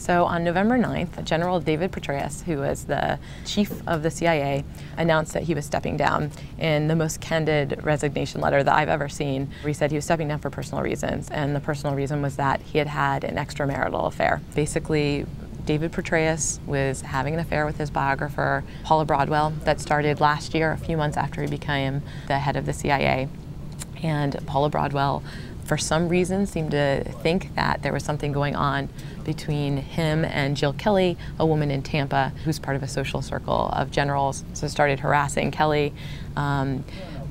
So on November 9th, General David Petraeus, who was the chief of the CIA, announced that he was stepping down in the most candid resignation letter that I've ever seen. He said he was stepping down for personal reasons, and the personal reason was that he had had an extramarital affair. Basically, David Petraeus was having an affair with his biographer, Paula Broadwell, that started last year, a few months after he became the head of the CIA. And Paula Broadwell, for some reason, seemed to think that there was something going on between him and Jill Kelly, a woman in Tampa who's part of a social circle of generals, so started harassing Kelly.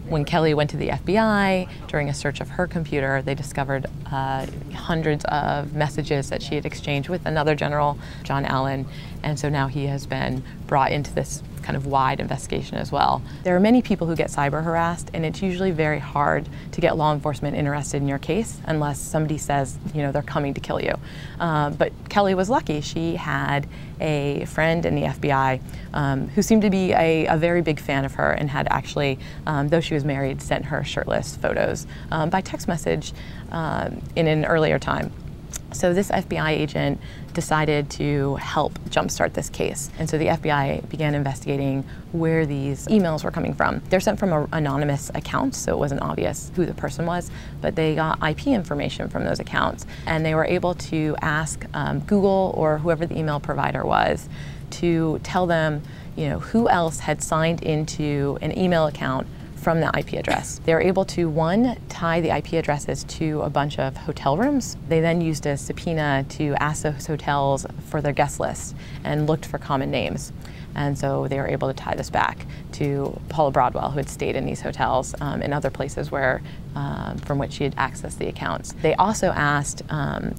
When Kelly went to the FBI during a search of her computer, they discovered hundreds of messages that she had exchanged with another general, John Allen, and so now he has been brought into this kind of wide investigation as well. There are many people who get cyber harassed, and it's usually very hard to get law enforcement interested in your case unless somebody says, you know, they're coming to kill you. But Kelly was lucky. She had a friend in the FBI who seemed to be a very big fan of her and had actually, though she was married, sent her shirtless photos by text message in an earlier time. So this FBI agent decided to help jumpstart this case. And so the FBI began investigating where these emails were coming from. They're sent from anonymous accounts, so it wasn't obvious who the person was, but they got IP information from those accounts. And they were able to ask Google or whoever the email provider was to tell them, you know, who else had signed into an email account from the IP address. They were able to, one, tie the IP addresses to a bunch of hotel rooms. They then used a subpoena to ask those hotels for their guest list and looked for common names. And so they were able to tie this back to Paula Broadwell, who had stayed in these hotels and other places where, from which she had accessed the accounts. They also asked,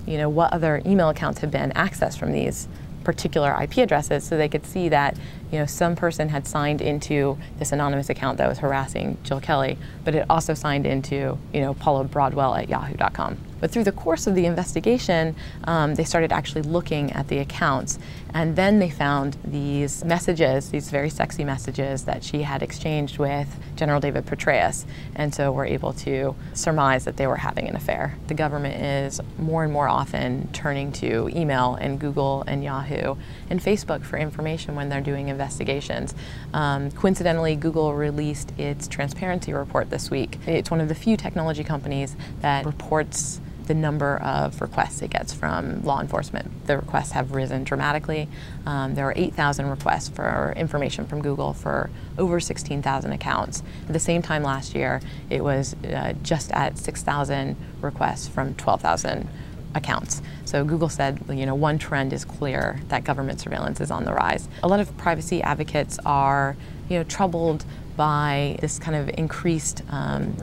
you know, what other email accounts had been accessed from these particular IP addresses, so they could see that, you know, some person had signed into this anonymous account that was harassing Jill Kelly, but it also signed into, you know, Paula Broadwell at yahoo.com. But through the course of the investigation, they started actually looking at the accounts, and then they found these messages, these very sexy messages that she had exchanged with General David Petraeus, and so were able to surmise that they were having an affair. The government is more and more often turning to email and Google and Yahoo and Facebook for information when they're doing investigations. Coincidentally, Google released its transparency report this week. It's one of the few technology companies that reports the number of requests it gets from law enforcement. The requests have risen dramatically. There were 8,000 requests for information from Google for over 16,000 accounts. At the same time last year, it was just at 6,000 requests from 12,000 accounts. So Google said, you know, one trend is clear, that government surveillance is on the rise. A lot of privacy advocates are, you know, troubled by this kind of increased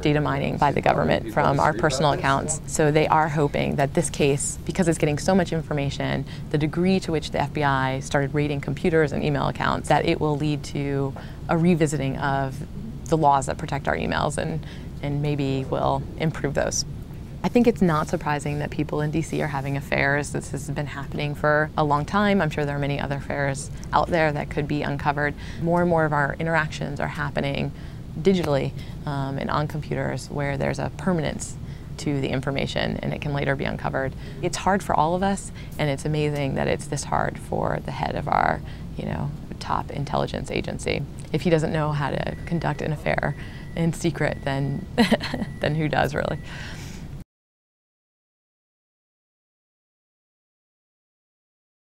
data mining by the government from our personal accounts. So they are hoping that this case, because it's getting so much information, the degree to which the FBI started raiding computers and email accounts, that it will lead to a revisiting of the laws that protect our emails and maybe will improve those. I think it's not surprising that people in DC are having affairs. This has been happening for a long time. I'm sure there are many other affairs out there that could be uncovered. More and more of our interactions are happening digitally and on computers where there's a permanence to the information and it can later be uncovered. It's hard for all of us, and it's amazing that it's this hard for the head of our, you know, top intelligence agency. If he doesn't know how to conduct an affair in secret, then who does, really?